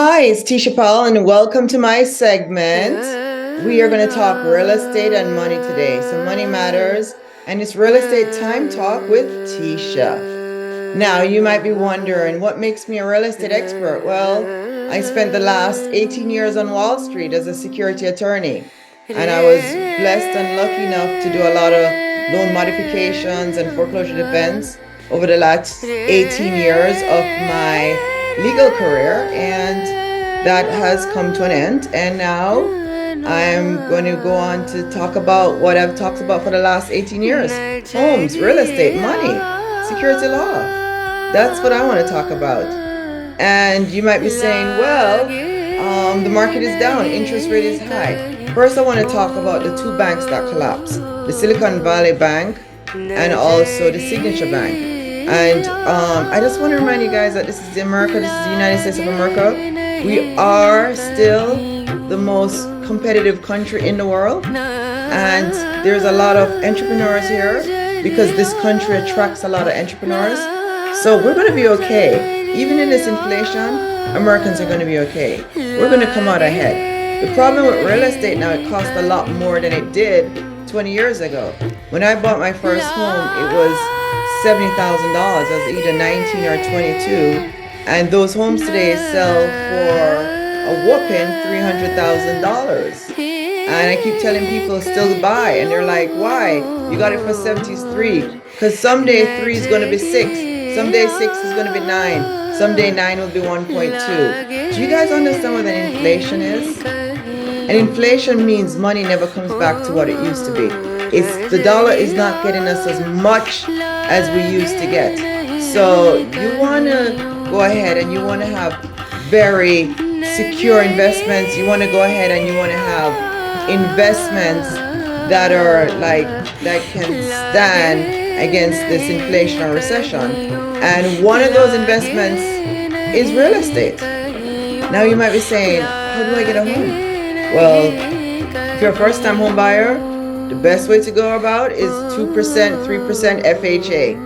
Hi, it's Teisha Powell, and welcome to my segment. We are going to talk real estate and money today. So money matters, and it's real estate time talk with Teisha. Now, you might be wondering, what makes me a real estate expert? Well, I spent the last 18 years on Wall Street as a security attorney, and I was blessed and lucky enough to do a lot of loan modifications and foreclosure defense over the last 18 years of my legal career, and that has come to an end. And now I'm going to go on to talk about what I've talked about for the last 18 years: homes, real estate, money, security law. That's what I want to talk about. And you might be saying, well, the market is down, interest rate is high. First, I want to talk about the two banks that collapsed: the Silicon Valley Bank and also the Signature Bank. And I just want to remind you guys that this is America, this is the United States of America. We are still the most competitive country in the world. And there's a lot of entrepreneurs here because this country attracts a lot of entrepreneurs. So we're going to be okay. Even in this inflation, Americans are going to be okay. We're going to come out ahead. The problem with real estate now, it costs a lot more than it did 20 years ago. When I bought my first home, it was $70,000. I was either 19 or 22, and those homes today sell for a whopping $300,000. And I keep telling people still buy, and they're like, why? You got it for 73. Because someday 3 is going to be 6, someday 6 is going to be 9, someday 9 will be 1.2. Do you guys understand what an inflation is? And inflation means money never comes back to what it used to be. It's the dollar is not getting us as much as we used to get. So you want to go ahead and you want to have very secure investments. You want to go ahead and you want to have investments that are that can stand against this inflation or recession. And one of those investments is real estate. Now you might be saying, how do I get a home? Well, if you're a first-time home buyer, the best way to go about is 2%, 3% FHA.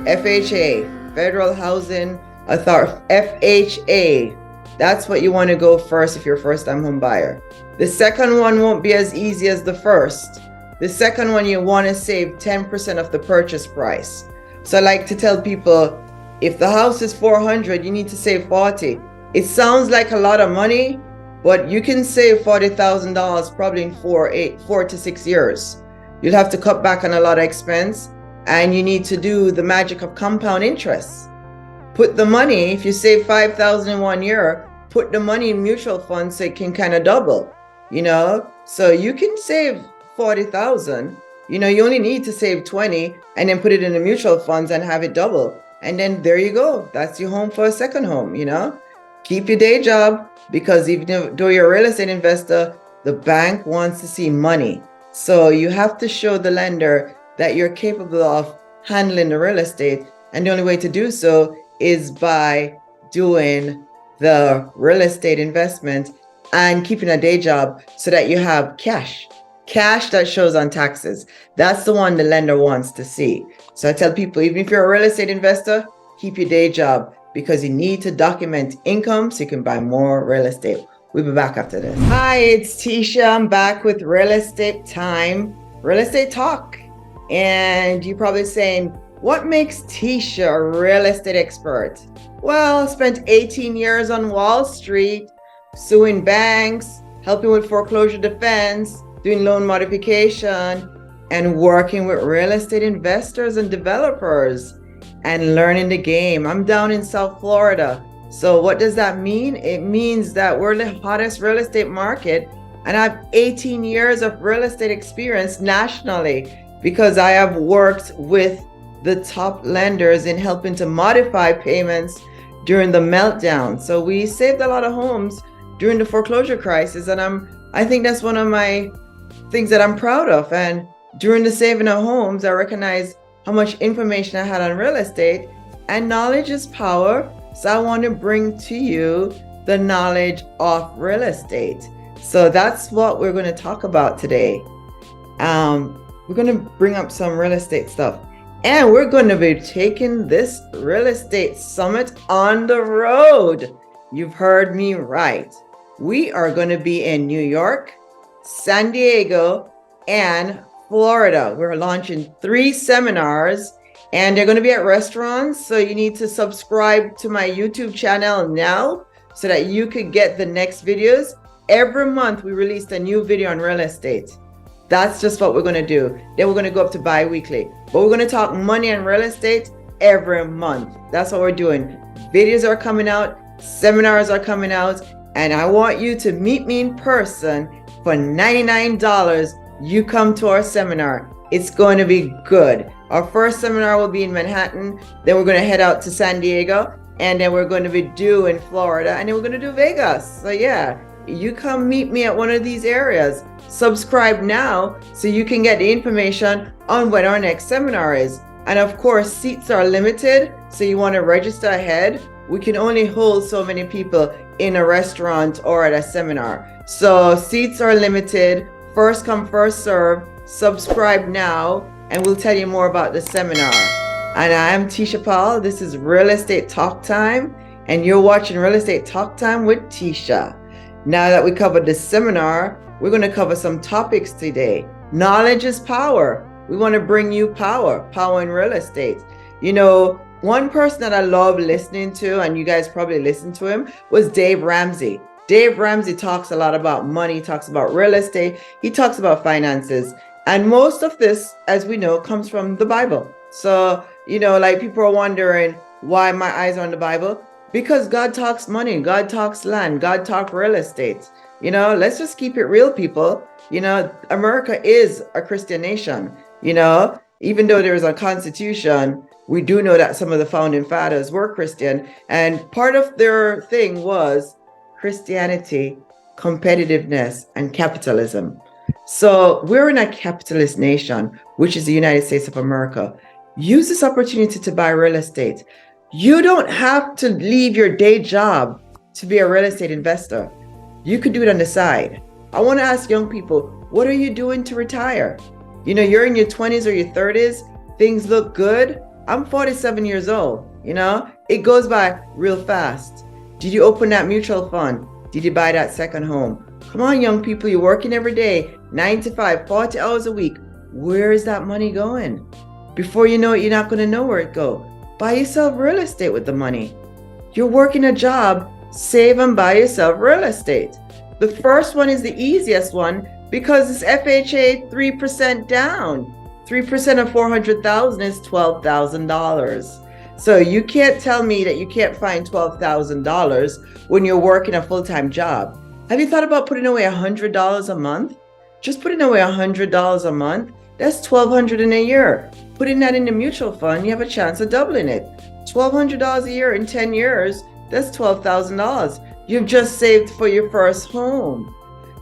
FHA, Federal Housing Authority, FHA. That's what you want to go first if you're a first-time home buyer. The second one won't be as easy as the first. The second one, you want to save 10% of the purchase price. So I like to tell people, if the house is $400, you need to save $40. It sounds like a lot of money, but you can save $40,000 probably in 4 to 6 years. You'll have to cut back on a lot of expense, and you need to do the magic of compound interest. Put the money, if you save $5,000 in 1 year, put the money in mutual funds so it can kind of double, So you can save $40,000. You only need to save 20 and then put it in the mutual funds and have it double. And then there you go. That's your home for a second home, Keep your day job, because even though you're a real estate investor, the bank wants to see money. So you have to show the lender that you're capable of handling the real estate. And the only way to do so is by doing the real estate investment and keeping a day job so that you have cash that shows on taxes. That's the one the lender wants to see. So I tell people, even if you're a real estate investor, keep your day job, because you need to document income so you can buy more real estate. We'll be back after this. Hi, it's Teisha. I'm back with Real Estate Time, Real Estate Talk. And you're probably saying, what makes Teisha a real estate expert? Well, I spent 18 years on Wall Street, suing banks, helping with foreclosure defense, doing loan modification, and working with real estate investors and developers, and learning the game. I'm down in South Florida. So what does that mean? It means that we're the hottest real estate market, and I have 18 years of real estate experience nationally, because I have worked with the top lenders in helping to modify payments during the meltdown. So we saved a lot of homes during the foreclosure crisis, and I think that's one of my things that I'm proud of. And during the saving of homes, I recognize how much information I had on real estate, and knowledge is power. So I want to bring to you the knowledge of real estate. So that's what we're going to talk about today. We're going to bring up some real estate stuff, and we're going to be taking this real estate summit on the road. You've heard me right. We are going to be in New York, San Diego, and Florida. We're launching 3 seminars, and they're going to be at restaurants. So you need to subscribe to my YouTube channel now so that you could get the next videos. Every month we release a new video on real estate. That's just what we're going to do. Then we're going to go up to bi-weekly. But we're going to talk money and real estate every month. That's what we're doing. Videos are coming out, seminars are coming out, and I want you to meet me in person for $99. You come to our seminar. It's going to be good. Our first seminar will be in Manhattan. Then we're going to head out to San Diego, and then we're going to be in Florida, and then we're going to do Vegas. So yeah, you come meet me at one of these areas. Subscribe now so you can get the information on when our next seminar is. And of course, seats are limited, so you want to register ahead. We can only hold so many people in a restaurant or at a seminar. So seats are limited. First come, first serve. Subscribe now, and we'll tell you more about the seminar. And I am Teisha Powell. This is Real Estate Talk Time, and you're watching Real Estate Talk Time with Teisha. Now that we covered the seminar, we're going to cover some topics today. Knowledge is power. We want to bring you power in real estate. You know, one person that I love listening to, and you guys probably listened to him, was Dave Ramsey. Dave Ramsey talks a lot about money, talks about real estate, he talks about finances. And most of this, as we know, comes from the Bible. So, you know, like people are wondering why my eyes are on the Bible. Because God talks money, God talks land, God talks real estate. You know, let's just keep it real, people. You know, America is a Christian nation. You know, even though there is a constitution, we do know that some of the founding fathers were Christian. And part of their thing was Christianity, competitiveness, and capitalism. So we're in a capitalist nation, which is the United States of America. Use this opportunity to buy real estate. You don't have to leave your day job to be a real estate investor. You could do it on the side. I want to ask young people, what are you doing to retire? You know, you're in your 20s or your 30s. Things look good. I'm 47 years old. You know, it goes by real fast. Did you open that mutual fund? Did you buy that second home? Come on, young people, you're working every day, 9 to 5, 40 hours a week. Where is that money going? Before you know it, you're not going to know where it goes. Buy yourself real estate with the money. You're working a job, save and buy yourself real estate. The first one is the easiest one because it's FHA 3% down. 3% of $400,000 is $12,000. So you can't tell me that you can't find $12,000 when you're working a full-time job. Have you thought about putting away $100 a month? Just putting away $100 a month, that's $1,200 in a year. Putting that in the mutual fund, you have a chance of doubling it. $1,200 a year in 10 years, that's $12,000. You've just saved for your first home.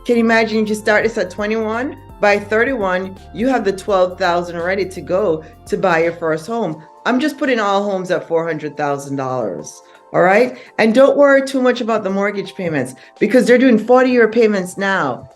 Can you imagine if you start this at 21? By 31, you have the $12,000 ready to go to buy your first home. I'm just putting all homes at $400,000. All right. And don't worry too much about the mortgage payments because they're doing 40-year payments now.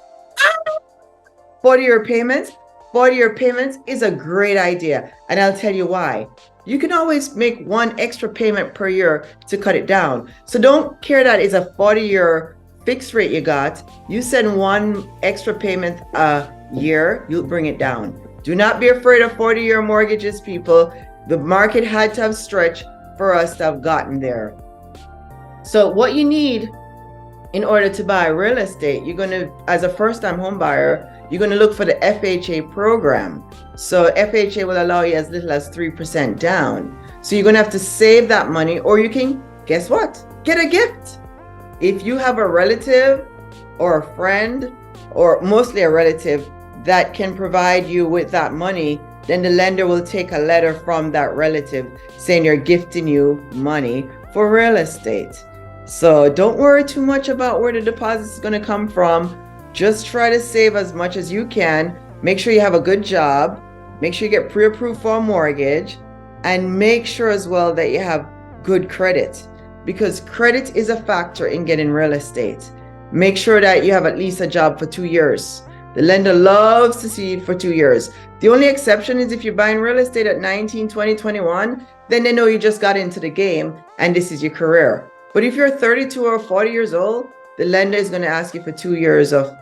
40-year payments? 40-year payments is a great idea. And I'll tell you why. You can always make one extra payment per year to cut it down. So don't care that it's a 40-year fixed rate you got. You send one extra payment a year, you'll bring it down. Do not be afraid of 40-year mortgages, people. The market had to have stretched for us to have gotten there. So what you need in order to buy real estate, you're going to, as a first-time home buyer, you're going to look for the FHA program. So FHA will allow you as little as 3% down. So you're going to have to save that money, or you can, guess what? Get a gift. If you have a relative or a friend, or mostly a relative, that can provide you with that money, then the lender will take a letter from that relative saying they're gifting you money for real estate. So don't worry too much about where the deposit is going to come from. Just try to save as much as you can. Make sure you have a good job. Make sure you get pre-approved for a mortgage, and make sure as well that you have good credit, because credit is a factor in getting real estate. Make sure that you have at least a job for 2 years. The lender loves to see it for 2 years. The only exception is if you're buying real estate at 19, 20, 21, then they know you just got into the game and this is your career. But if you're 32 or 40 years old, the lender is going to ask you for 2 years of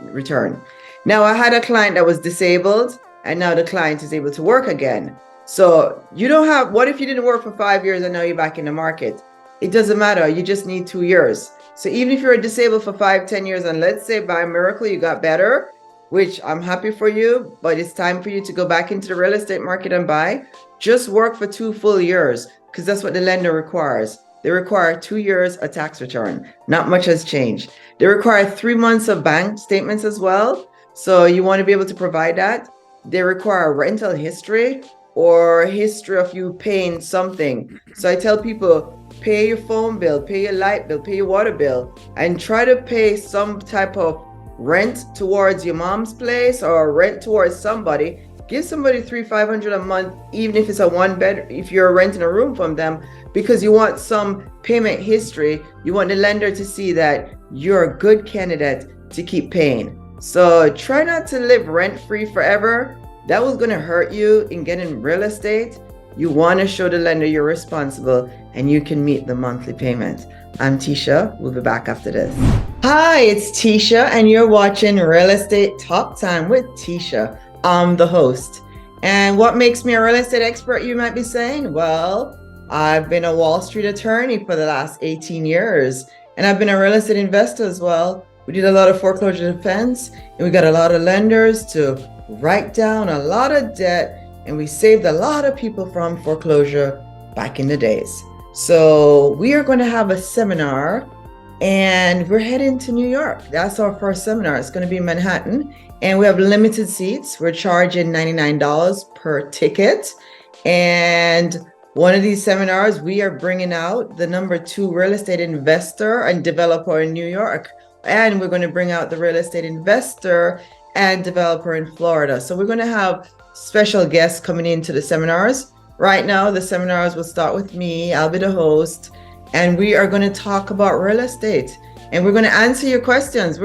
return. Now, I had a client that was disabled, and now the client is able to work again. So you don't have, what if you didn't work for 5 years and now you're back in the market? It doesn't matter. You just need 2 years. So even if you're disabled for 5-10 years, and let's say by miracle you got better, which I'm happy for you, but it's time for you to go back into the real estate market and buy, just work for 2 full years, because that's what the lender requires. They require 2 years of tax return. Not much has changed. They require 3 months of bank statements as well. So you want to be able to provide that. They require rental history or history of you paying something. So I tell people, pay your phone bill, pay your light bill, pay your water bill, and try to pay some type of rent towards your mom's place or rent towards somebody. Give somebody $300-500 a month, even if it's a one bed, if you're renting a room from them, because you want some payment history. You want the lender to see that you're a good candidate to keep paying. So try not to live rent-free forever. That was going to hurt you in getting real estate. You want to show the lender you're responsible and you can meet the monthly payment. I'm Teisha. We'll be back after this. Hi, it's Teisha, and you're watching Real Estate Talk Time with Teisha. I'm the host. And what makes me a real estate expert, you might be saying? Well, I've been a Wall Street attorney for the last 18 years, and I've been a real estate investor as well. We did a lot of foreclosure defense, and we got a lot of lenders to write down a lot of debt, and we saved a lot of people from foreclosure back in the days. So we are going to have a seminar, and we're heading to New York. That's our first seminar. It's going to be in Manhattan, and we have limited seats. We're charging $99 per ticket. And one of these seminars, we are bringing out the #2 real estate investor and developer in New York. And we're going to bring out the real estate investor and developer in Florida. So we're going to have special guests coming into the seminars. Right now, the seminars will start with me. I'll be the host. And we are going to talk about real estate. And we're going to answer your questions.